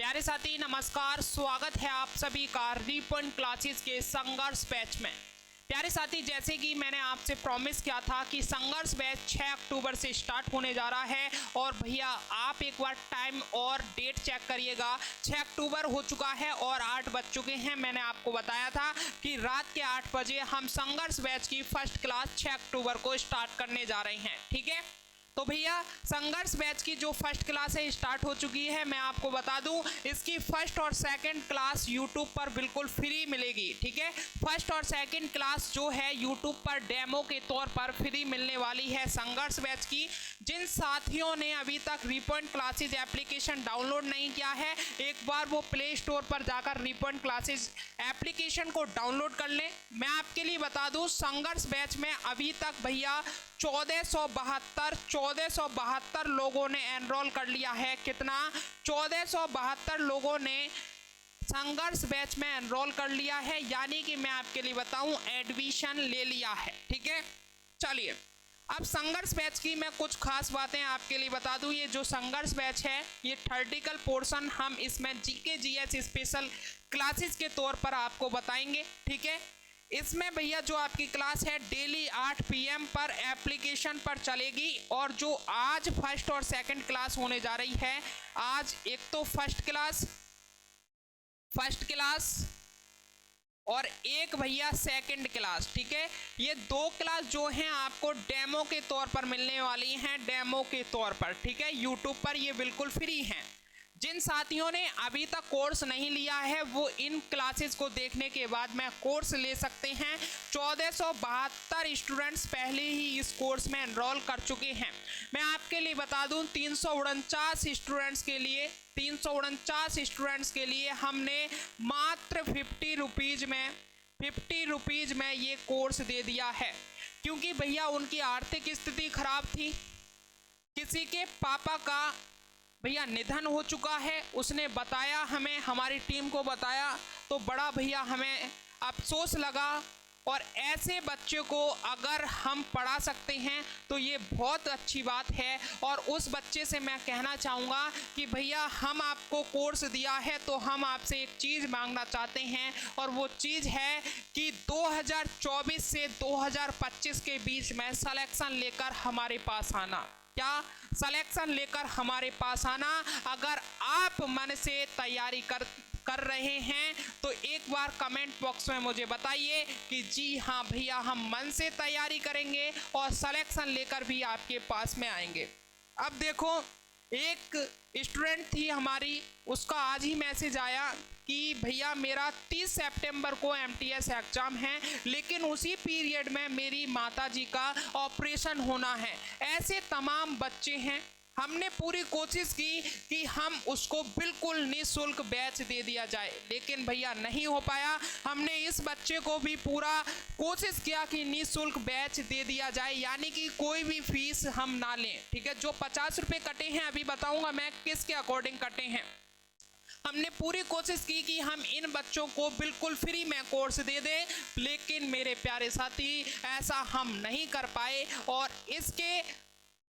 प्यारे साथी नमस्कार, स्वागत है आप सभी का रिपन क्लासेस के संघर्ष बैच में। प्यारे साथी, जैसे कि मैंने आपसे प्रॉमिस किया था कि संघर्ष बैच 6 अक्टूबर से स्टार्ट होने जा रहा है। और भैया आप एक बार टाइम और डेट चेक करिएगा। 6 अक्टूबर हो चुका है और 8 बज चुके हैं। मैंने आपको बताया था कि रात के 8 बजे हम संघर्ष बैच की फर्स्ट क्लास 6 अक्टूबर को स्टार्ट करने जा रहे हैं। ठीक है, तो भैया संघर्ष बैच की जो फर्स्ट क्लास है स्टार्ट हो चुकी है। मैं आपको बता दूं, इसकी फर्स्ट और सेकंड क्लास यूट्यूब पर बिल्कुल फ्री मिलेगी। ठीक है, फर्स्ट और सेकंड क्लास जो है यूट्यूब पर डेमो के तौर पर फ्री मिलने वाली है संघर्ष बैच की। जिन साथियों ने अभी तक रिपन क्लासेस एप्लीकेशन डाउनलोड नहीं किया है, एक बार वो प्ले स्टोर पर जाकर रिपन क्लासेस एप्लीकेशन को डाउनलोड कर लें। मैं आपके लिए बता दूं, संघर्ष बैच में अभी तक भैया 1472 लोगों ने एनरोल कर लिया है। कितना? 1472 लोगों ने संघर्ष बैच में एनरोल कर लिया है, यानी कि मैं आपके लिए बताऊं एडमिशन ले लिया है। ठीक है, चलिए अब संघर्ष बैच की मैं कुछ खास बातें आपके लिए बता दूं। ये जो संघर्ष बैच है, ये थ्योरेटिकल पोर्शन हम इसमें जीके जीएस स्पेशल क्लासेस के तौर पर आपको बताएंगे। ठीक है, इसमें भैया जो आपकी क्लास है डेली 8 PM पर एप्लीकेशन पर चलेगी। और जो आज फर्स्ट और सेकंड क्लास होने जा रही है, आज एक तो फर्स्ट क्लास और एक भैया सेकंड क्लास। ठीक है, ये 2 क्लास जो हैं आपको डेमो के तौर पर मिलने वाली हैं, डेमो के तौर पर। ठीक है, यूट्यूब पर ये बिल्कुल फ्री हैं। जिन साथियों ने अभी तक कोर्स नहीं लिया है वो इन क्लासेस को देखने के बाद में कोर्स ले सकते हैं। 1472 स्टूडेंट्स पहले ही इस कोर्स में एनरोल कर चुके हैं। मैं आपके लिए बता दूं, 349 स्टूडेंट्स के लिए हमने मात्र 50 रुपीज़ में ये कोर्स दे दिया है। क्योंकि भैया उनकी आर्थिक स्थिति खराब थी, किसी के पापा का भैया निधन हो चुका है। उसने बताया हमें, हमारी टीम को बताया, तो बड़ा भैया हमें अफसोस लगा। और ऐसे बच्चे को अगर हम पढ़ा सकते हैं तो ये बहुत अच्छी बात है। और उस बच्चे से मैं कहना चाहूँगा कि भैया हम आपको कोर्स दिया है तो हम आपसे एक चीज़ मांगना चाहते हैं, और वो चीज़ है कि 2024 से 2025 के बीच में सिलेक्शन लेकर हमारे पास आना। क्या? सिलेक्शन लेकर हमारे पास आना। अगर आप मन से तैयारी कर रहे हैं तो एक बार कमेंट बॉक्स में मुझे बताइए कि जी हाँ भैया हम मन से तैयारी करेंगे और सिलेक्शन लेकर भी आपके पास में आएंगे। अब देखो, एक स्टूडेंट थी हमारी, उसका आज ही मैसेज आया कि भैया मेरा 30 सितंबर को MTS एग्जाम है, लेकिन उसी पीरियड में मेरी माताजी का ऑपरेशन होना है। ऐसे तमाम बच्चे हैं। हमने पूरी कोशिश की कि हम उसको बिल्कुल निःशुल्क बैच दे दिया जाए, लेकिन भैया नहीं हो पाया। हमने इस बच्चे को भी पूरा कोशिश किया कि निःशुल्क बैच दे दिया जाए, यानी कि कोई भी फीस हम ना लें। ठीक है, जो 50 रुपये कटे हैं, अभी बताऊंगा मैं किसके अकॉर्डिंग कटे हैं। हमने पूरी कोशिश की कि हम इन बच्चों को बिल्कुल फ्री में कोर्स दे दें, लेकिन मेरे प्यारे साथी ऐसा हम नहीं कर पाए। और इसके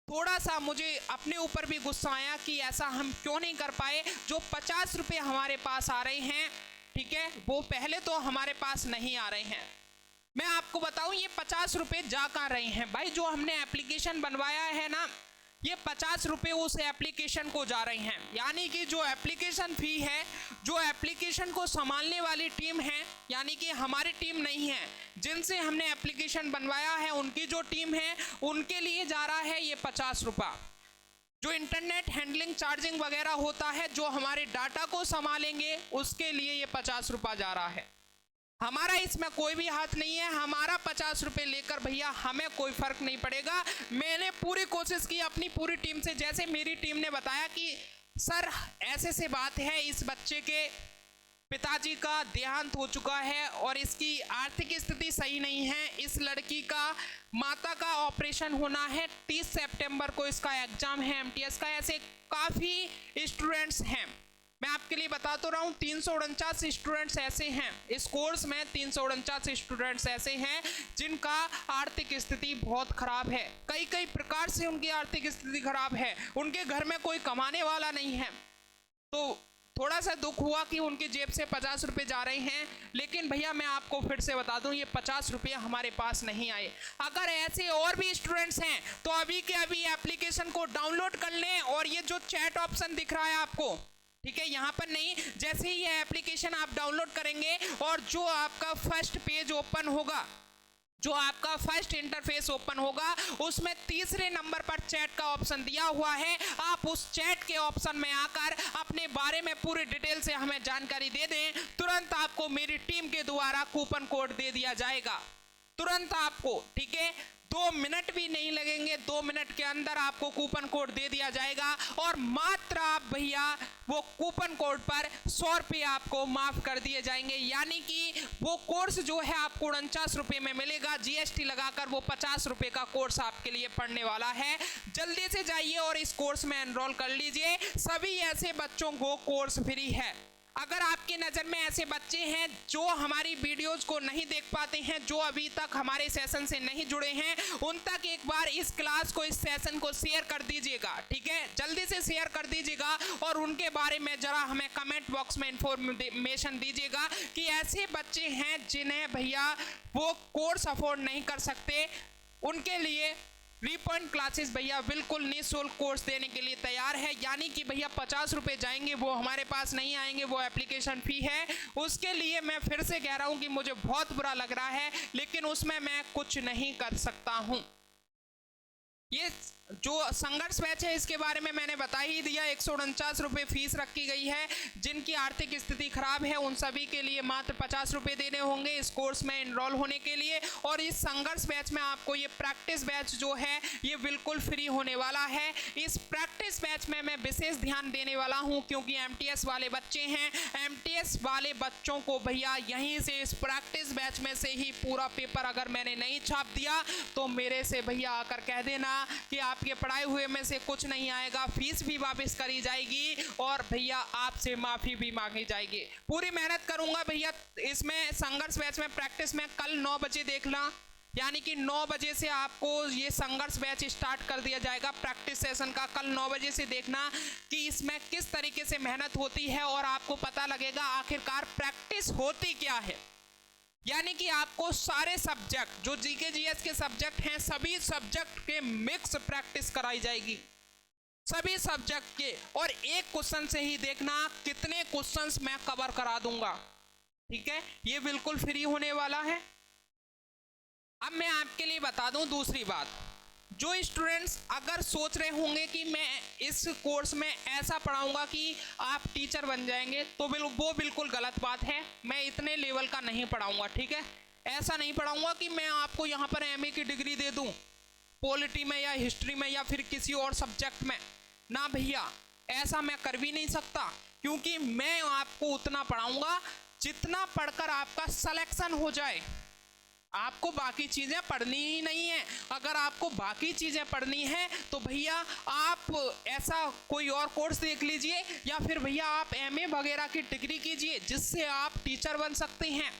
थोड़ा सा मुझे अपने ऊपर भी गुस्सा आया कि ऐसा हम क्यों नहीं कर पाए। जो 50 रुपये हमारे पास आ रहे हैं, ठीक है, वो पहले तो हमारे पास नहीं आ रहे हैं। मैं आपको बताऊं, ये 50 रुपये जा कहाँ रहे हैं भाई? जो हमने एप्लीकेशन बनवाया है ना, ये 50 रुपये उस एप्लीकेशन को जा रहे हैं। यानी कि जो एप्लीकेशन फ़ी है, जो एप्लीकेशन को संभालने वाली टीम है, यानी कि हमारी टीम नहीं है, जिनसे हमने एप्लीकेशन बनवाया है उनकी जो टीम है, उनके लिए जा रहा है ये 50 रुपये। जो इंटरनेट हैंडलिंग चार्जिंग वगैरह होता है, जो हमारे डाटा को संभालेंगे, उसके लिए ये 50 रुपये जा रहा है। हमारा इसमें कोई भी हाथ नहीं है। हमारा 50 रुपये लेकर भैया हमें कोई फर्क नहीं पड़ेगा। मैंने पूरी कोशिश की अपनी पूरी टीम से। जैसे मेरी टीम ने बताया कि सर ऐसे से बात है, इस बच्चे के पिताजी का देहांत हो चुका है और इसकी आर्थिक स्थिति सही नहीं है। इस लड़की का माता का ऑपरेशन होना है, 30 सितंबर को इसका एग्जाम है MTS का। ऐसे काफ़ी स्टूडेंट्स हैं। मैं आपके लिए बता तो रहा हूँ, 349 स्टूडेंट्स ऐसे हैं इस कोर्स में। 349 स्टूडेंट्स ऐसे हैं जिनका आर्थिक स्थिति बहुत खराब है। कई प्रकार से उनकी आर्थिक स्थिति खराब है। उनके घर में कोई कमाने वाला नहीं है, तो थोड़ा सा दुख हुआ कि उनकी जेब से 50 रुपये जा रहे हैं, लेकिन भैया मैं आपको फिर से बता दूं, ये 50 रुपये हमारे पास नहीं आए। अगर ऐसे और भी स्टूडेंट्स हैं तो अभी के अभी एप्लीकेशन को डाउनलोड कर लें, और ये जो चैट ऑप्शन दिख रहा है आपको, ठीक है, यहाँ पर नहीं, जैसे ही ये एप्लीकेशन आप डाउनलोड करेंगे और जो आपका फर्स्ट पेज ओपन होगा, जो आपका फर्स्ट इंटरफेस ओपन होगा, उसमें तीसरे नंबर पर चैट का ऑप्शन दिया हुआ है। आप उस चैट के ऑप्शन में आकर अपने बारे में पूरी डिटेल से हमें जानकारी दे दें, तुरंत आपको मेरी टीम के द्वारा कूपन कोड दे दिया जाएगा, तुरंत आपको, ठीक है, 2 मिनट भी नहीं लगेंगे, 2 मिनट के अंदर आपको कूपन कोड दे दिया जाएगा, और मात्र आप भैया वो कूपन कोड पर 100 रुपये आपको माफ कर दिए जाएंगे। यानी कि वो कोर्स जो है आपको 49 रुपये में मिलेगा, जीएसटी लगाकर वो 50 रुपये का कोर्स आपके लिए पड़ने वाला है। जल्दी से जाइए और इस कोर्स में एनरोल कर लीजिए, सभी ऐसे बच्चों को कोर्स फ्री है। अगर आपकी नज़र में ऐसे बच्चे हैं जो हमारी वीडियोस को नहीं देख पाते हैं, जो अभी तक हमारे सेशन से नहीं जुड़े हैं, उन तक एक बार इस क्लास को, इस सेशन को शेयर कर दीजिएगा, ठीक है, जल्दी से शेयर कर दीजिएगा, और उनके बारे में जरा हमें कमेंट बॉक्स में इंफॉर्मेशन दीजिएगा कि ऐसे बच्चे हैं जिन्हें भैया वो कोर्स अफोर्ड नहीं कर सकते, उनके लिए रिपॉइंट क्लासेस भैया बिल्कुल निःशुल्क कोर्स देने के लिए तैयार है। यानी कि भैया 50 रुपये जाएंगे, वो हमारे पास नहीं आएंगे, वो एप्लीकेशन फ़ी है। उसके लिए मैं फिर से कह रहा हूँ कि मुझे बहुत बुरा लग रहा है, लेकिन उसमें मैं कुछ नहीं कर सकता हूँ। ये जो संघर्ष बैच है इसके बारे में मैंने बता ही दिया, 149 रुपये फीस रखी गई है। जिनकी आर्थिक स्थिति खराब है उन सभी के लिए मात्र 50 रुपये देने होंगे इस कोर्स में एनरोल होने के लिए। और इस संघर्ष बैच में आपको ये प्रैक्टिस बैच जो है ये बिल्कुल फ्री होने वाला है। इस प्रैक्टिस बैच में मैं विशेष ध्यान देने वाला हूँ, क्योंकि एमटीएस वाले बच्चे हैं, एमटीएस वाले बच्चों को भैया यहीं से इस प्रैक्टिस बैच में से ही पूरा पेपर अगर मैंने नहीं छाप दिया तो मेरे से भैया आकर कह देना कि आपके पढ़ाए हुए में से कुछ नहीं आएगा, फीस भी वापस करी जाएगी और भैया आपसे माफ़ी भी मांगी जाएगी। पूरी मेहनत करूंगा भैया इसमें संघर्ष बैच में प्रैक्टिस में। कल 9 बजे देखना, यानी कि 9 बजे से आपको ये संघर्ष बैच स्टार्ट कर दिया जाएगा प्रैक्टिस सेशन का। कल 9 बजे से देखना कि इसमें किस तरीके से मेहनत होती है और आपको पता लगेगा आखिरकार प्रैक्टिस होती क्या है। यानी कि आपको सारे सब्जेक्ट जो जीके जीएस के सब्जेक्ट हैं सभी सब्जेक्ट के मिक्स प्रैक्टिस कराई जाएगी, सभी सब्जेक्ट के। और एक क्वेश्चन से ही देखना कितने क्वेश्चंस मैं कवर करा दूंगा, ठीक है, ये बिल्कुल फ्री होने वाला है। अब मैं आपके लिए बता दूं दूसरी बात, जो स्टूडेंट्स अगर सोच रहे होंगे कि मैं इस कोर्स में ऐसा पढ़ाऊंगा कि आप टीचर बन जाएंगे, तो वो बिल्कुल गलत बात है। मैं इतने लेवल का नहीं पढ़ाऊंगा, ठीक है, ऐसा नहीं पढ़ाऊंगा कि मैं आपको यहाँ पर एमए की डिग्री दे दूँ पॉलिटी में या हिस्ट्री में या फिर किसी और सब्जेक्ट में, ना भैया, ऐसा मैं कर भी नहीं सकता। क्योंकि मैं आपको उतना पढ़ाऊंगा जितना पढ़कर आपका सिलेक्शन हो जाए। आपको बाकी चीज़ें पढ़नी ही नहीं है। अगर आपको बाकी चीज़ें पढ़नी है तो भैया आप ऐसा कोई और कोर्स देख लीजिए, या फिर भैया आप एमए वगैरह की डिग्री कीजिए जिससे आप टीचर बन सकते हैं।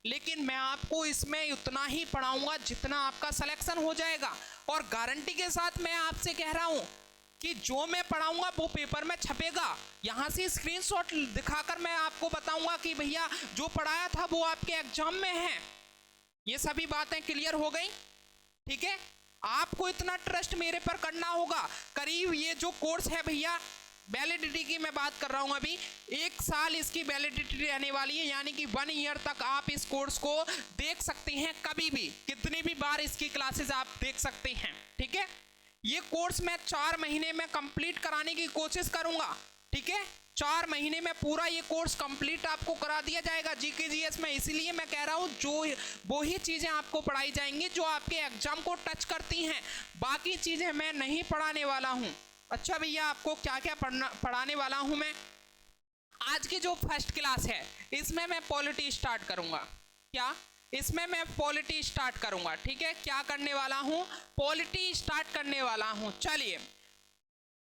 लेकिन मैं आपको इसमें उतना ही पढ़ाऊंगा जितना आपका सिलेक्शन हो जाएगा। और गारंटी के साथ मैं आपसे कह रहा हूँ कि जो मैं पढ़ाऊंगा वो पेपर में छपेगा। यहाँ से स्क्रीनशॉट दिखाकर मैं आपको बताऊंगा कि भैया जो पढ़ाया था वो आपके एग्जाम में है। ये सभी बातें क्लियर हो गई, ठीक है। आपको इतना ट्रस्ट मेरे पर करना होगा। करीब ये जो कोर्स है भैया, वैलिडिटी की मैं बात कर रहा हूं, अभी 1 साल इसकी वैलिडिटी रहने वाली है। यानी कि 1 ईयर तक आप इस कोर्स को देख सकते हैं, कभी भी कितनी भी बार इसकी क्लासेस आप देख सकते हैं, ठीक है। ये कोर्स मैं 4 महीने में कंप्लीट कराने की कोशिश करूंगा, ठीक है। 4 महीने में पूरा ये कोर्स कंप्लीट आपको करा दिया जाएगा जीके जीएस में। इसीलिए मैं कह रहा हूँ जो वो ही चीज़ें आपको पढ़ाई जाएंगी जो आपके एग्जाम को टच करती हैं, बाकी चीज़ें मैं नहीं पढ़ाने वाला हूँ। अच्छा भैया, आपको क्या क्या पढ़ाने वाला हूँ मैं? आज की जो फर्स्ट क्लास है इसमें मैं पॉलिटी स्टार्ट करूँगा। क्या? इसमें मैं पॉलिटी स्टार्ट करूँगा, ठीक है। क्या करने वाला हूँ? पॉलिटी स्टार्ट करने वाला हूँ। चलिए,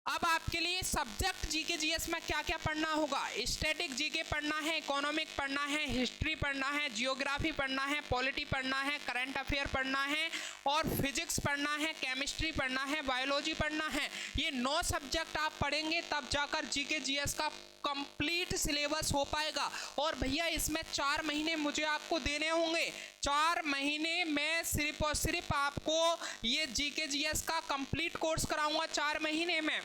अब आपके लिए सब्जेक्ट जीके जीएस में क्या क्या पढ़ना होगा। स्टैटिक जीके पढ़ना है, इकोनॉमिक पढ़ना है, हिस्ट्री पढ़ना है, जियोग्राफी पढ़ना है, पॉलिटी पढ़ना है, करंट अफेयर पढ़ना है और फिजिक्स पढ़ना है, केमिस्ट्री पढ़ना है, बायोलॉजी पढ़ना है। ये 9 सब्जेक्ट आप पढ़ेंगे तब जाकर जीके जीएस का कंप्लीट सिलेबस हो पाएगा। और भैया इसमें 4 महीने मुझे आपको देने होंगे। 4 महीने में सिर्फ और सिर्फ आपको ये जीके जीएस का कंप्लीट कोर्स कराऊंगा 4 महीने में,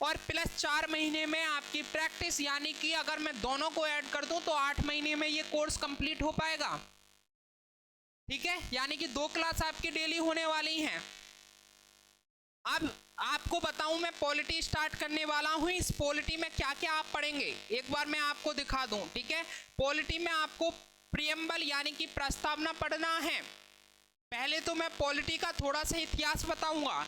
और प्लस 4 महीने में आपकी प्रैक्टिस, यानी कि अगर मैं दोनों को ऐड कर दूं तो 8 महीने में ये कोर्स कंप्लीट हो पाएगा। ठीक है, यानी कि 2 क्लास आपकी डेली होने वाली हैं। अब आपको बताऊं, मैं पॉलिटी स्टार्ट करने वाला हूं। इस पॉलिटी में क्या क्या आप पढ़ेंगे एक बार मैं आपको दिखा दूं। ठीक है, पॉलिटी में आपको प्रियम्बल यानी कि प्रस्तावना पढ़ना है। पहले तो मैं पॉलिटी का थोड़ा सा इतिहास बताऊंगा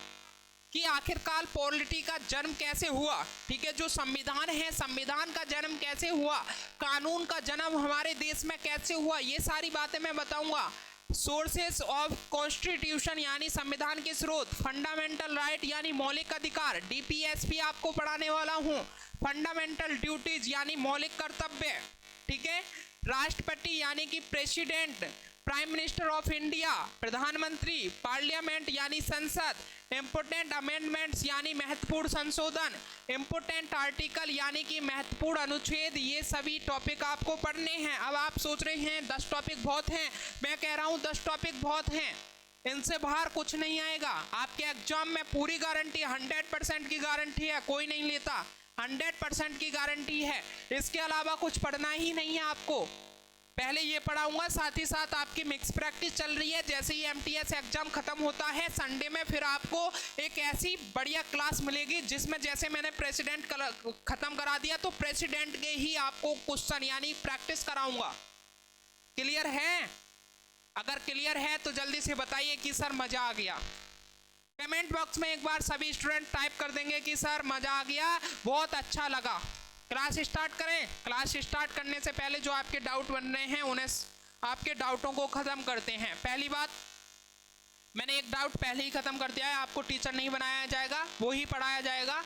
कि आखिरकार पॉलिटी का जन्म कैसे हुआ। ठीक है, जो संविधान है, संविधान का जन्म कैसे हुआ, कानून का जन्म हमारे देश में कैसे हुआ, ये सारी बातें मैं बताऊंगा। सोर्सेस ऑफ कॉन्स्टिट्यूशन यानी संविधान के स्रोत, फंडामेंटल राइट यानी मौलिक अधिकार, डीपीएसपी आपको पढ़ाने वाला हूँ। फंडामेंटल ड्यूटीज यानी मौलिक कर्तव्य। ठीक है, राष्ट्रपति यानी कि president, prime minister of India प्रधानमंत्री, पार्लियामेंट यानी संसद, इंपोर्टेंट अमेंडमेंट्स यानी महत्वपूर्ण संशोधन, इंपोर्टेंट आर्टिकल यानी कि महत्वपूर्ण अनुच्छेद, ये सभी टॉपिक आपको पढ़ने हैं। अब आप सोच रहे हैं 10 टॉपिक बहुत हैं, मैं कह रहा हूं 10 टॉपिक बहुत हैं, इनसे बाहर कुछ नहीं आएगा आपके एग्जाम में। पूरी गारंटी, 100% की गारंटी है, कोई नहीं लेता, 100% की गारंटी है। इसके अलावा कुछ पढ़ना ही नहीं है आपको। पहले ये पढ़ाऊंगा, साथ ही साथ आपकी मिक्स प्रैक्टिस चल रही है। जैसे ही एमटीएस एग्जाम खत्म होता है संडे में, फिर आपको एक ऐसी बढ़िया क्लास मिलेगी जिसमें जैसे मैंने प्रेसिडेंट खत्म करा दिया तो प्रेसिडेंट के ही आपको क्वेश्चन यानी प्रैक्टिस कराऊंगा। क्लियर है? अगर क्लियर है तो जल्दी से बताइए कि सर मजा आ गया। कमेंट बॉक्स में एक बार सभी स्टूडेंट टाइप कर देंगे कि सर मजा आ गया, बहुत अच्छा लगा। क्लास स्टार्ट करें। क्लास स्टार्ट करने से पहले जो आपके डाउट बन रहे हैं उन्हें, आपके डाउटों को खत्म करते हैं। पहली बात, मैंने एक डाउट पहले ही खत्म कर दिया है, आपको टीचर नहीं बनाया जाएगा, वो ही पढ़ाया जाएगा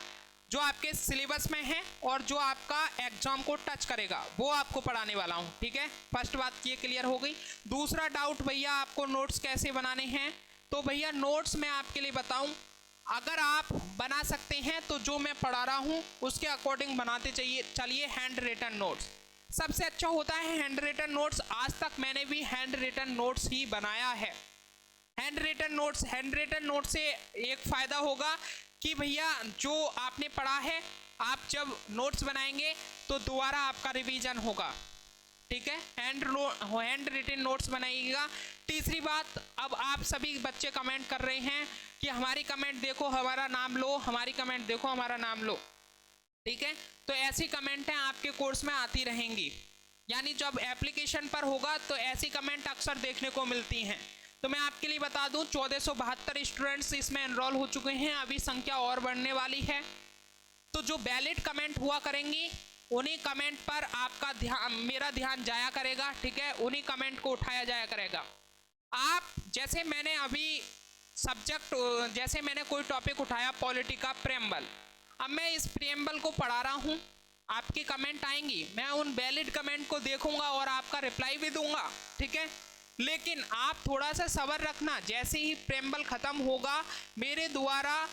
जो आपके सिलेबस में है और जो आपका एग्जाम को टच करेगा वो आपको पढ़ाने वाला हूँ। ठीक है, फर्स्ट बात ये क्लियर हो गई। दूसरा डाउट, भैया आपको नोट्स कैसे बनाने हैं, तो भैया नोट्स मैं आपके लिए बताऊं, अगर आप बना सकते हैं तो जो मैं पढ़ा रहा हूं उसके अकॉर्डिंग बनाते चलिए। हैंड रिटन नोट्स सबसे अच्छा होता है। हैंड रिटन नोट्स, आज तक मैंने भी हैंड रिटन नोट्स ही बनाया है। हैंड रिटन नोट्स से एक फायदा होगा कि भैया जो आपने पढ़ा है, आप जब नोट्स बनाएंगे तो दोबारा आपका रिवीजन होगा। ठीक है, हैंड रिटन नोट्स बनाइएगा। तीसरी बात, अब आप सभी बच्चे कमेंट कर रहे हैं कि हमारी कमेंट देखो हमारा नाम लो, हमारी कमेंट देखो हमारा नाम लो। ठीक है, तो ऐसी कमेंटें आपके कोर्स में आती रहेंगी, यानी जब एप्लीकेशन पर होगा तो ऐसी कमेंट अक्सर देखने को मिलती हैं। तो मैं आपके लिए बता दूं 1472 स्टूडेंट्स इसमें एनरोल हो चुके हैं, अभी संख्या और बढ़ने वाली है। तो जो वैलिड कमेंट हुआ करेंगी उन्हीं कमेंट पर आपका ध्यान, मेरा ध्यान जाया करेगा। ठीक है, उन्हीं कमेंट को उठाया जाया करेगा। आप जैसे मैंने अभी सब्जेक्ट, जैसे मैंने कोई टॉपिक उठाया पॉलिटी का प्रेम्बल, अब मैं इस प्रेम्बल को पढ़ा रहा हूँ, आपकी कमेंट आएंगी, मैं उन वैलिड कमेंट को देखूंगा और आपका रिप्लाई भी दूंगा। ठीक है, लेकिन आप थोड़ा सा सब्र रखना, जैसे ही प्रेम्बल खत्म होगा, मेरे द्वारा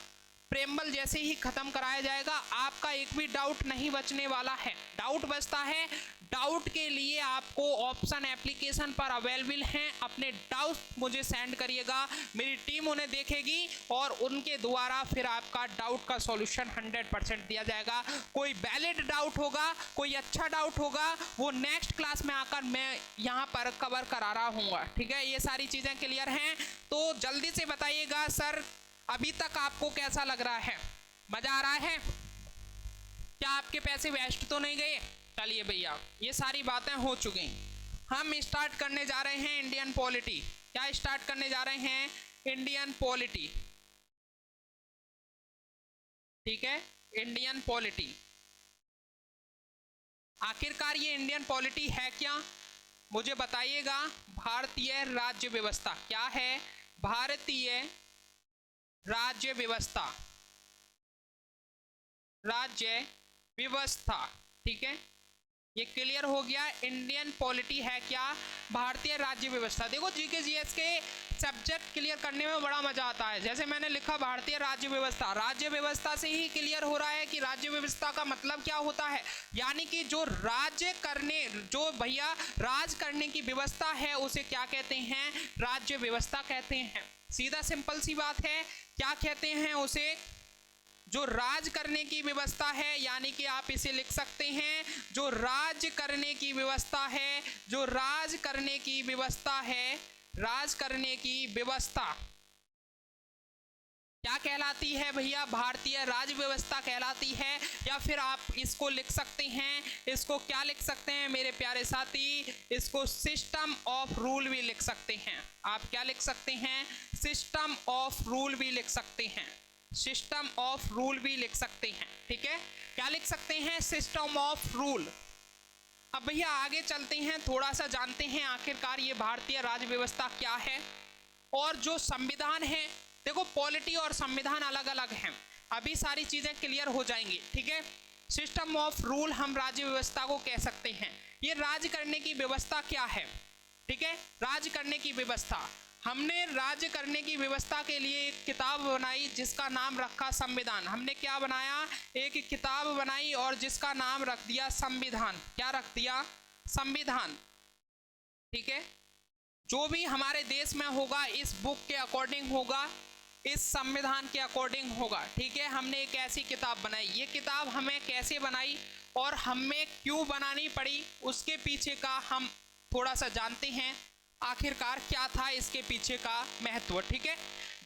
प्रेम्बल जैसे ही खत्म कराया जाएगा, आपका एक भी डाउट नहीं बचने वाला है। डाउट बचता है, डाउट के लिए आपको ऑप्शन एप्लीकेशन पर अवेलेबल हैं, अपने डाउट मुझे सेंड करिएगा, मेरी टीम उन्हें देखेगी और उनके द्वारा फिर आपका डाउट का सॉल्यूशन 100% दिया जाएगा। कोई वैलिड डाउट होगा, कोई अच्छा डाउट होगा, वो नेक्स्ट क्लास में आकर मैं यहाँ पर कवर करा रहा हूँ। ठीक है, ये सारी चीज़ें क्लियर हैं, तो जल्दी से बताइएगा सर अभी तक आपको कैसा लग रहा है, मजा आ रहा है, क्या आपके पैसे वेस्ट तो नहीं गए? चलिए भैया, ये सारी बातें हो चुकी, हम स्टार्ट करने जा रहे हैं इंडियन पॉलिटी। क्या स्टार्ट करने जा रहे हैं? Indian polity. ठीक है, इंडियन पॉलिटी। आखिरकार ये इंडियन पॉलिटी है क्या, मुझे बताइएगा। भारतीय राज्य व्यवस्था क्या है? भारतीय राज्य व्यवस्था। राज्य व्यवस्था। ठीक है, ये क्लियर हो गया। इंडियन पॉलिटी है क्या? भारतीय राज्य व्यवस्था। देखो जीके जीएस के सब्जेक्ट क्लियर करने में बड़ा मजा आता है। जैसे मैंने लिखा भारतीय राज्य व्यवस्था, राज्य व्यवस्था से ही क्लियर हो रहा है कि राज्य व्यवस्था का मतलब क्या होता है। यानी कि जो राज्य करने, जो भैया राज करने की व्यवस्था है उसे क्या कहते हैं? राज्य व्यवस्था कहते हैं। सीधा सिंपल सी बात है, क्या कहते हैं उसे? जो राज करने की व्यवस्था है, यानी कि आप इसे लिख सकते हैं जो राज करने की व्यवस्था है, जो राज करने की व्यवस्था है, राज करने की व्यवस्था क्या कहलाती है भैया? भारतीय राज्य व्यवस्था कहलाती है। या फिर आप इसको लिख सकते हैं, इसको क्या लिख सकते हैं मेरे प्यारे साथी? इसको सिस्टम ऑफ रूल भी लिख सकते हैं। आप क्या लिख सकते हैं? सिस्टम ऑफ रूल भी लिख सकते हैं। सिस्टम ऑफ रूल भी लिख सकते हैं। ठीक है, क्या लिख सकते हैं? System of rule. अब भैया आगे चलते हैं, थोड़ा सा जानते हैं आखिरकार ये भारतीय राज्य व्यवस्था क्या है। और जो संविधान है, देखो पॉलिटी और संविधान अलग अलग हैं, अभी सारी चीजें क्लियर हो जाएंगी। ठीक है, सिस्टम ऑफ रूल हम राज्य व्यवस्था को कह सकते हैं। ये राज करने की व्यवस्था क्या है? ठीक है, राज करने की व्यवस्था, हमने राज्य करने की व्यवस्था के लिए एक किताब बनाई जिसका नाम रखा संविधान। हमने क्या बनाया? एक किताब बनाई और जिसका नाम रख दिया संविधान। क्या रख दिया? संविधान। ठीक है, जो भी हमारे देश में होगा इस बुक के अकॉर्डिंग होगा, इस संविधान के अकॉर्डिंग होगा। ठीक है, हमने एक ऐसी किताब बनाई। ये किताब हमें कैसे बनाई और हमें क्यों बनानी पड़ी, उसके पीछे का हम थोड़ा सा जानते हैं आखिरकार क्या था इसके पीछे का महत्व। ठीक है,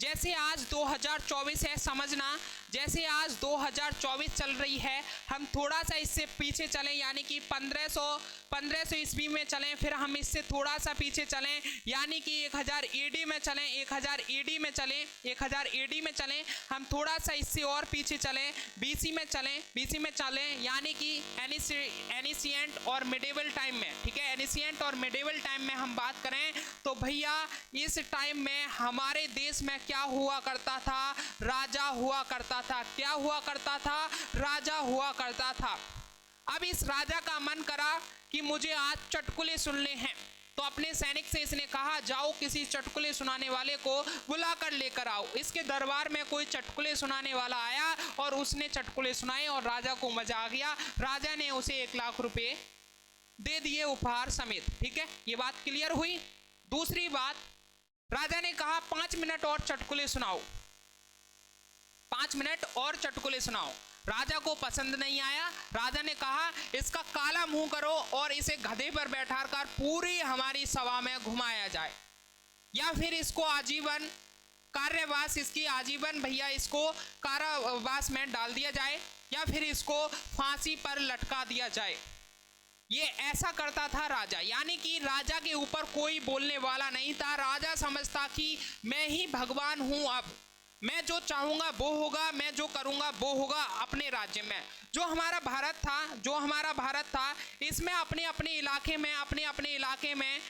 जैसे आज 2024 है, समझना, जैसे आज 2024 चल रही है, हम थोड़ा सा इससे पीछे चलें, यानी कि 1500 ईस्वी में चलें, फिर हम इससे थोड़ा सा पीछे चलें, यानी कि 1000 एडी में चलें, 1000 एडी में चलें, 1000 एडी में चलें, हम थोड़ा सा इससे और पीछे चलें, बीसी में चलें, बीसी में चलें, यानी कि एनिशिएंट और मिडेवल टाइम में। ठीक है, एनिशिएंट और मिडेवल टाइम में हम बात करें तो भैया इस टाइम में हमारे देश में क्या हुआ करता था? राजा हुआ करता था। क्या हुआ करता था? राजा हुआ करता था। अब इस राजा का मन करा कि मुझे आज चुटकुले सुनने हैं, तो अपने सैनिक से इसने कहा जाओ किसी चुटकुले सुनाने वाले को बुला कर लेकर आओ। इसके दरबार में कोई चुटकुले सुनाने वाला आया और उसने चुटकुले सुनाए और राजा को मजा आ गया। राजा ने उसे 1 लाख रुपए दे दिए उपहार समेत। ठीक है, ये बात क्लियर हुई। दूसरी बात, राजा ने कहा 5 मिनट और चुटकुले सुनाओ, 5 मिनट और चुटकुले सुनाओ। राजा को पसंद नहीं आया। राजा ने कहा इसका काला मुंह करो और इसे गधे पर बैठाकर पूरी हमारी सभा में घुमाया जाए, या फिर इसको आजीवन कार्यवास, इसकी आजीवन भैया इसको कारावास में डाल दिया जाए, या फिर इसको फांसी पर लटका दिया जाए। ये ऐसा करता था राजा, यानी कि राजा के ऊपर कोई बोलने वाला नहीं था। राजा समझता कि मैं ही भगवान हूं, अब मैं जो चाहूंगा वो होगा, मैं जो करूंगा वो होगा अपने राज्य में। जो हमारा भारत था, जो हमारा भारत था, इसमें अपने अपने इलाके में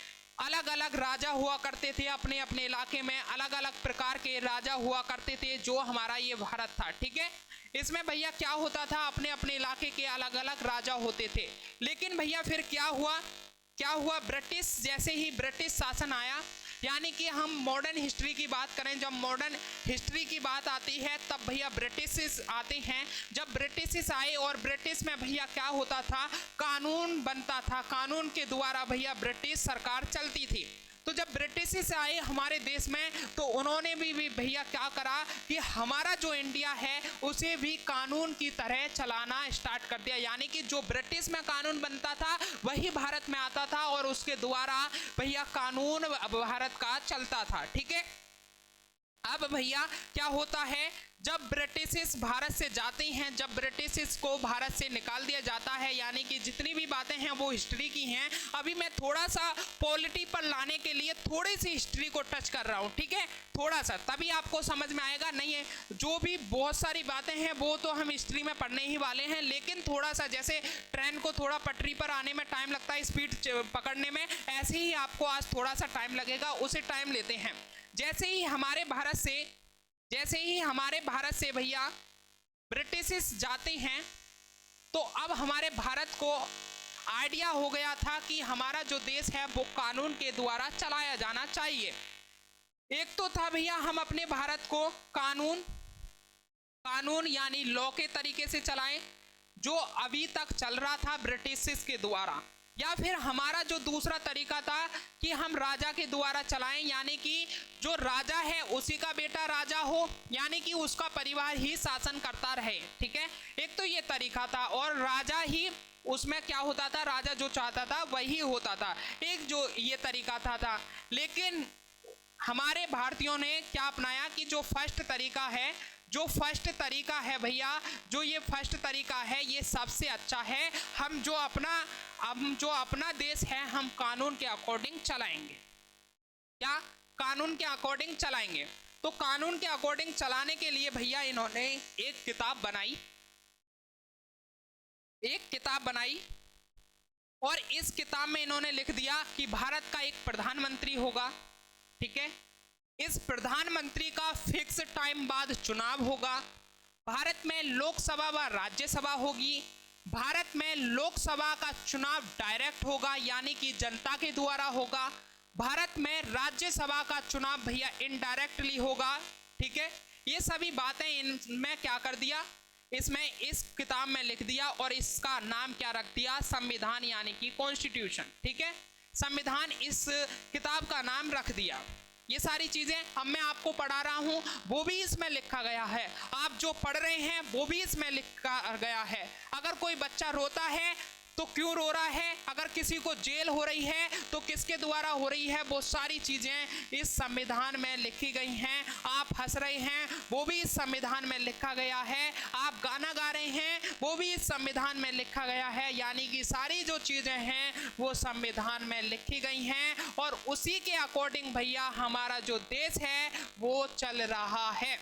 अलग अलग राजा हुआ करते थे, अपने अपने इलाके में अलग अलग प्रकार के राजा हुआ करते थे, जो हमारा ये भारत था। ठीक है, इसमें भैया क्या होता था, अपने अपने इलाके के अलग अलग राजा होते थे। लेकिन भैया फिर क्या हुआ, ब्रिटिश, जैसे ही ब्रिटिश शासन आया, यानी कि हम मॉडर्न हिस्ट्री की बात करें, जब मॉडर्न हिस्ट्री की बात आती है तब भैया ब्रिटिश आते हैं। जब ब्रिटिश आए और ब्रिटिश में भैया क्या होता था, कानून बनता था, कानून के द्वारा भैया ब्रिटिश सरकार चलती थी। तो जब ब्रिटिश आए हमारे देश में तो उन्होंने भी भैया क्या करा कि हमारा जो इंडिया है उसे भी कानून की तरह चलाना स्टार्ट कर दिया, यानी कि जो ब्रिटिश में कानून बनता था वही भारत में आता था और उसके द्वारा भैया कानून भारत का चलता था। ठीक है, अब भैया क्या होता है, जब ब्रिटिश भारत से जाते हैं, जब ब्रिटिश को भारत से निकाल दिया जाता है, यानी कि जितनी भी बातें हैं वो हिस्ट्री की हैं। अभी मैं थोड़ा सा पॉलिटी पर लाने के लिए थोड़ी सी हिस्ट्री को टच कर रहा हूँ। ठीक है, थोड़ा सा, तभी आपको समझ में आएगा। नहीं है जो भी बहुत सारी बातें हैं वो तो हम हिस्ट्री में पढ़ने ही वाले हैं, लेकिन थोड़ा सा जैसे ट्रेन को थोड़ा पटरी पर आने में टाइम लगता है स्पीड पकड़ने में, ऐसे ही आपको आज थोड़ा सा टाइम लगेगा, उसे टाइम लेते हैं। जैसे ही हमारे भारत से भैया ब्रिटिश जाते हैं तो अब हमारे भारत को आइडिया हो गया था कि हमारा जो देश है वो कानून के द्वारा चलाया जाना चाहिए। एक तो था भैया हम अपने भारत को कानून यानी लॉ के तरीके से चलाएं, जो अभी तक चल रहा था ब्रिटिश के द्वारा, या फिर हमारा जो दूसरा तरीका था कि हम राजा के द्वारा चलाएं, यानी कि जो राजा है उसी का बेटा राजा हो, यानी कि उसका परिवार ही शासन करता रहे। ठीक है, एक तो ये तरीका था और राजा ही उसमें क्या होता था, राजा जो चाहता था वही होता था, एक जो ये तरीका था। लेकिन हमारे भारतीयों ने क्या अपनाया कि जो फर्स्ट तरीका है भैया, जो ये फर्स्ट तरीका है ये सबसे अच्छा है। हम जो अपना देश है हम कानून के अकॉर्डिंग चलाएंगे। क्या कानून के अकॉर्डिंग चलाएंगे? तो कानून के अकॉर्डिंग चलाने के लिए भैया इन्होंने एक किताब बनाई और इस किताब में इन्होंने लिख दिया कि भारत का एक प्रधानमंत्री होगा। ठीक है, इस प्रधानमंत्री का फिक्स टाइम बाद चुनाव होगा। भारत में लोकसभा व राज्यसभा होगी। भारत में लोकसभा का चुनाव डायरेक्ट होगा, यानी कि जनता के द्वारा होगा। भारत में राज्यसभा का चुनाव भैया इनडायरेक्टली होगा। ठीक है, ये सभी बातें इनमें क्या कर दिया, इसमें इस किताब में लिख दिया और इसका नाम क्या रख दिया, संविधान यानी कि कॉन्स्टिट्यूशन। ठीक है, संविधान इस किताब का नाम रख दिया। ये सारी चीजें अब मैं आपको पढ़ा रहा हूं वो भी इसमें लिखा गया है, आप जो पढ़ रहे हैं वो भी इसमें लिखा गया है। अगर कोई बच्चा रोता है तो क्यों रो रहा है, अगर किसी को जेल हो रही है तो किसके द्वारा हो रही है, वो सारी चीजें इस संविधान में लिखी गई हैं। आप हंस रहे हैं वो भी इस संविधान में लिखा गया है, आप गाना गा रहे हैं वो भी इस संविधान में लिखा गया है, यानी कि सारी जो चीजें हैं वो संविधान में लिखी गई हैं और उसी के अकॉर्डिंग भैया हमारा जो देश है वो चल रहा है।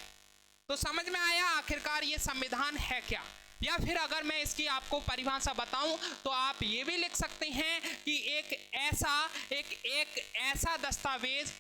तो समझ में आया आखिरकार ये संविधान है क्या? या फिर अगर मैं इसकी आपको परिभाषा बताऊं तो आप ये भी लिख सकते हैं कि एक ऐसा दस्तावेज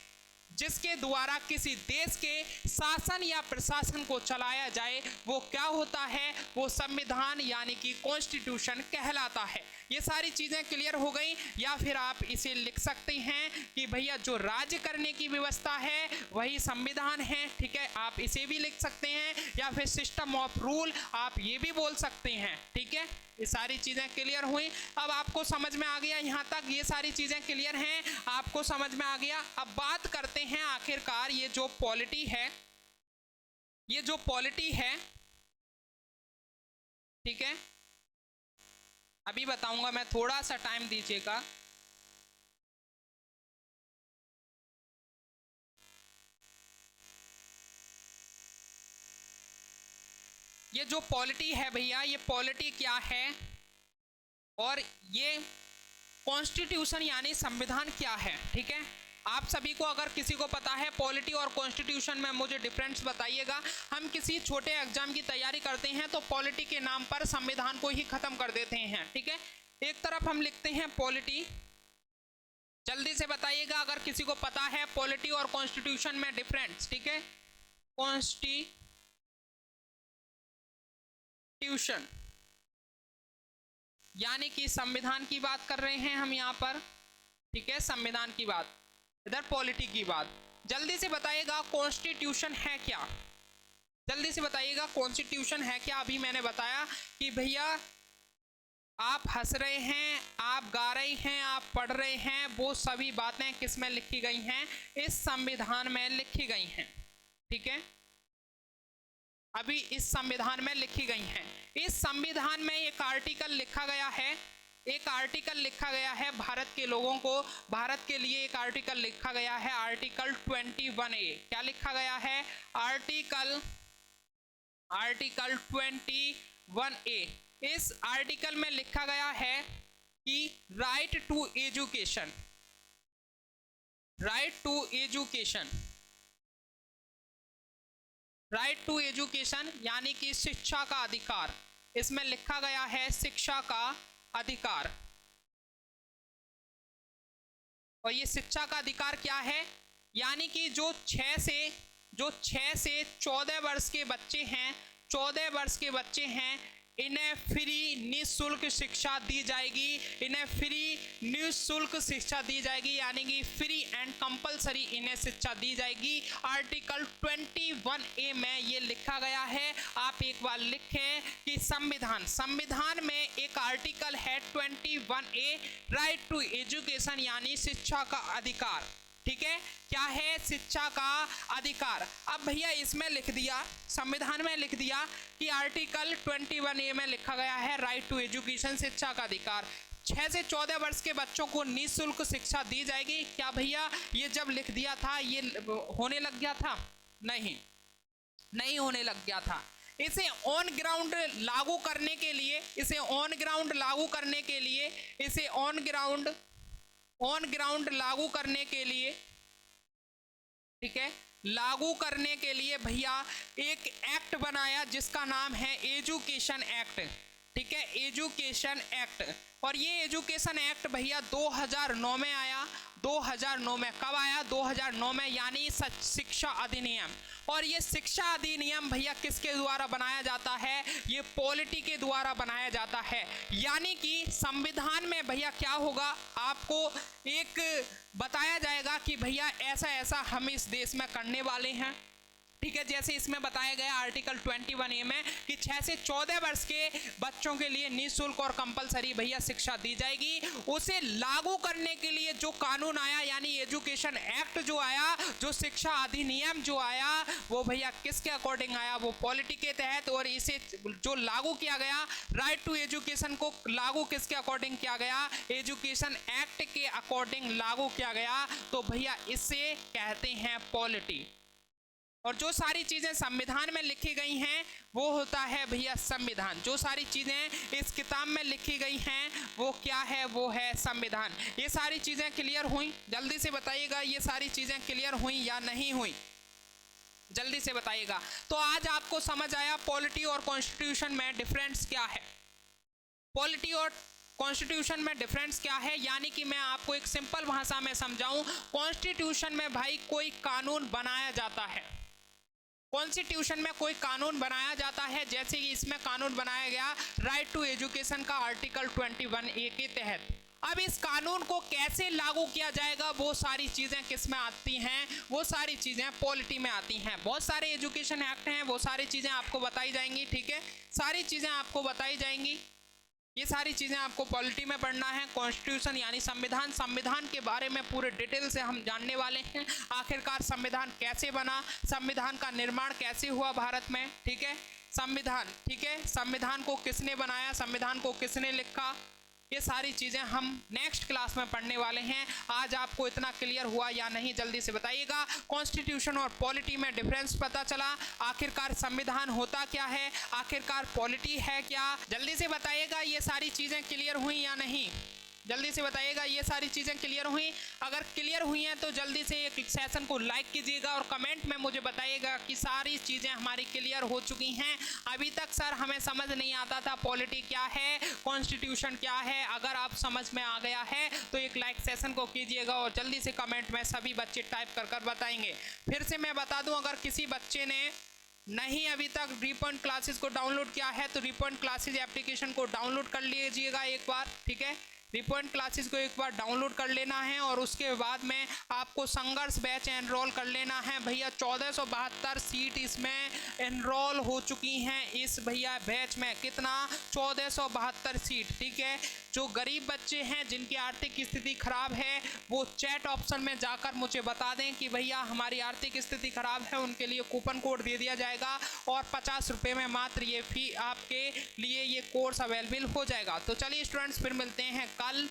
जिसके द्वारा किसी देश के शासन या प्रशासन को चलाया जाए वो क्या होता है, वो संविधान यानी कि कॉन्स्टिट्यूशन कहलाता है। ये सारी चीजें क्लियर हो गई। या फिर आप इसे लिख सकते हैं कि भैया जो राज्य करने की व्यवस्था है वही संविधान है। ठीक है, आप इसे भी लिख सकते हैं, या फिर सिस्टम ऑफ रूल आप ये भी बोल सकते हैं। ठीक है, ये सारी चीजें क्लियर हुई। अब आपको समझ में आ गया, यहाँ तक ये सारी चीजें क्लियर हैं, आपको समझ में आ गया। अब बात करते हैं आखिरकार ये जो पॉलिटी है, ठीक है, अभी बताऊंगा मैं, थोड़ा सा टाइम दीजिएगा। ये जो पॉलिटी है भैया, ये पॉलिटी क्या है और ये कॉन्स्टिट्यूशन यानी संविधान क्या है। ठीक है, आप सभी को अगर किसी को पता है पॉलिटी और कॉन्स्टिट्यूशन में मुझे डिफरेंस बताइएगा। हम किसी छोटे एग्जाम की तैयारी करते हैं तो पॉलिटी के नाम पर संविधान को ही खत्म कर देते हैं। ठीक है, एक तरफ हम लिखते हैं पॉलिटी, जल्दी से बताइएगा अगर किसी को पता है पॉलिटी और कॉन्स्टिट्यूशन में डिफरेंस। ठीक है, कॉन्स्टिट्यूशन यानी कि संविधान की बात कर रहे हैं हम यहाँ पर। ठीक है, संविधान की बात, इधर पॉलिटी की बात। जल्दी से बताइएगा कॉन्स्टिट्यूशन है क्या, जल्दी से बताइएगा कॉन्स्टिट्यूशन है क्या। अभी मैंने बताया कि भैया आप हंस रहे हैं, आप गा रहे हैं, आप पढ़ रहे हैं, वो सभी बातें किस में लिखी गई हैं, इस संविधान में लिखी गई हैं। ठीक है, अभी इस संविधान में लिखी गई हैं। इस संविधान में एक आर्टिकल लिखा गया है, एक आर्टिकल लिखा गया है भारत के लोगों को, भारत के लिए एक आर्टिकल लिखा गया है, आर्टिकल 21A। क्या लिखा गया है, आर्टिकल 21A। इस आर्टिकल में लिखा गया है कि right to education, right to education, right to education यानी कि शिक्षा का अधिकार। इसमें लिखा गया है शिक्षा का अधिकार। और ये शिक्षा का अधिकार क्या है, यानी कि जो 6 से 14 वर्ष के बच्चे हैं, 14 वर्ष के बच्चे हैं, इन्हें फ्री निःशुल्क शिक्षा दी जाएगी, इन्हें फ्री निःशुल्क शिक्षा दी जाएगी, यानी कि फ्री एंड कंपलसरी इन्हें शिक्षा दी जाएगी। आर्टिकल 21A में ये लिखा गया है। आप एक बार लिखें कि संविधान में एक आर्टिकल है 21A, राइट टू एजुकेशन, यानी शिक्षा का अधिकार। ठीक है, क्या है? शिक्षा का अधिकार। अब भैया इसमें लिख दिया, संविधान में लिख दिया कि आर्टिकल 21A में लिखा गया है राइट टू एजुकेशन, शिक्षा का अधिकार। 6 से 14 वर्ष के बच्चों को निःशुल्क शिक्षा दी जाएगी। क्या भैया ये जब लिख दिया था ये होने लग गया था? नहीं होने लग गया था। इसे ऑन ग्राउंड लागू करने के लिए, ठीक है, लागू करने के लिए भैया एक एक्ट बनाया जिसका नाम है एजुकेशन एक्ट। ठीक है, एजुकेशन एक्ट। और ये एजुकेशन एक्ट भैया 2009 में आया। 2009 में कब आया? 2009 में, यानी शिक्षा अधिनियम। और ये शिक्षा अधिनियम भैया किसके द्वारा बनाया जाता है? ये पॉलिटी के द्वारा बनाया जाता है। यानी कि संविधान में भैया क्या होगा, आपको एक बताया जाएगा कि भैया ऐसा ऐसा हम इस देश में करने वाले हैं। ठीक है, जैसे इसमें बताया गया आर्टिकल 21A में कि 6 से 14 वर्ष के बच्चों के लिए निःशुल्क और कंपलसरी भैया शिक्षा दी जाएगी। उसे लागू करने के लिए जो कानून आया, यानी एजुकेशन एक्ट जो आया, जो शिक्षा अधिनियम जो आया, वो भैया किसके अकॉर्डिंग आया? वो पॉलिटी के तहत। और इसे जो लागू किया गया, राइट टू एजुकेशन को लागू किसके अकॉर्डिंग किया गया? एजुकेशन एक्ट के अकॉर्डिंग लागू किया गया। तो भैया इसे कहते हैं पॉलिटी। और जो सारी चीजें संविधान में लिखी गई हैं वो होता है भैया संविधान। जो सारी चीजें इस किताब में लिखी गई हैं वो क्या है? वो है संविधान। ये सारी चीजें क्लियर हुई? जल्दी से बताइएगा, ये सारी चीजें क्लियर हुई या नहीं हुई? जल्दी से बताइएगा। तो आज आपको समझ आया पॉलिटी और कॉन्स्टिट्यूशन में डिफरेंस क्या है। पॉलिटी और कॉन्स्टिट्यूशन में डिफरेंस क्या है, यानी कि मैं आपको एक सिंपल भाषा में समझाऊं। कॉन्स्टिट्यूशन में भाई कोई कानून बनाया जाता है, कॉन्स्टिट्यूशन में कोई कानून बनाया जाता है। जैसे कि इसमें कानून बनाया गया राइट टू एजुकेशन का आर्टिकल 21A के तहत। अब इस कानून को कैसे लागू किया जाएगा, वो सारी चीजें किस में आती हैं? वो सारी चीजें पॉलिटी में आती हैं। बहुत सारे एजुकेशन एक्ट हैं, वो सारी चीजें आपको बताई जाएंगी। ठीक है, सारी चीजें आपको बताई जाएंगी। ये सारी चीजें आपको पॉलिटी में पढ़ना है। कॉन्स्टिट्यूशन यानी संविधान के बारे में पूरे डिटेल से हम जानने वाले हैं। आखिरकार संविधान कैसे बना, संविधान का निर्माण कैसे हुआ भारत में। ठीक है, संविधान, ठीक है, संविधान को किसने बनाया, संविधान को किसने लिखा, ये सारी चीजें हम नेक्स्ट क्लास में पढ़ने वाले हैं। आज आपको इतना क्लियर हुआ या नहीं, जल्दी से बताइएगा। कॉन्स्टिट्यूशन और पॉलिटी में डिफरेंस पता चला। आखिरकार संविधान होता क्या है, आखिरकार पॉलिटी है क्या, जल्दी से बताइएगा। ये सारी चीजें क्लियर हुई या नहीं? जल्दी से बताइएगा, ये सारी चीजें क्लियर हुई? अगर क्लियर हुई हैं तो जल्दी से एक सेशन को लाइक कीजिएगा और कमेंट में मुझे बताइएगा कि सारी चीजें हमारी क्लियर हो चुकी हैं। अभी तक सर हमें समझ नहीं आता था पॉलिटी क्या है, कॉन्स्टिट्यूशन क्या है। अगर आप समझ में आ गया है तो एक लाइक सेशन को कीजिएगा और जल्दी से कमेंट में सभी बच्चे टाइप कर बताएंगे। फिर से मैं बता दूं, अगर किसी बच्चे ने नहीं अभी तक रिपॉइंट क्लासेस को डाउनलोड किया है तो रिपॉइंट क्लासेस एप्लीकेशन को डाउनलोड कर लीजिएगा एक बार। ठीक है, रिपॉइंट क्लासेस को एक बार डाउनलोड कर लेना है और उसके बाद में आपको संघर्ष बैच एनरोल कर लेना है। भैया 1472 सीट इसमें एनरोल हो चुकी हैं इस भैया बैच में। कितना? 1472 सीट। ठीक है, जो गरीब बच्चे हैं जिनकी आर्थिक स्थिति खराब है वो चैट ऑप्शन में जाकर मुझे बता दें कि भैया हमारी आर्थिक स्थिति खराब है, उनके लिए कूपन कोड दे दिया जाएगा और 50 रुपये में मात्र ये फी आपके लिए ये कोर्स अवेलेबल हो जाएगा। तो चलिए स्टूडेंट्स, फिर मिलते हैं कल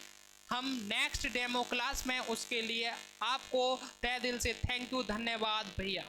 हम नेक्स्ट डेमो क्लास में। उसके लिए आपको तहे दिल से थैंक यू, धन्यवाद भैया।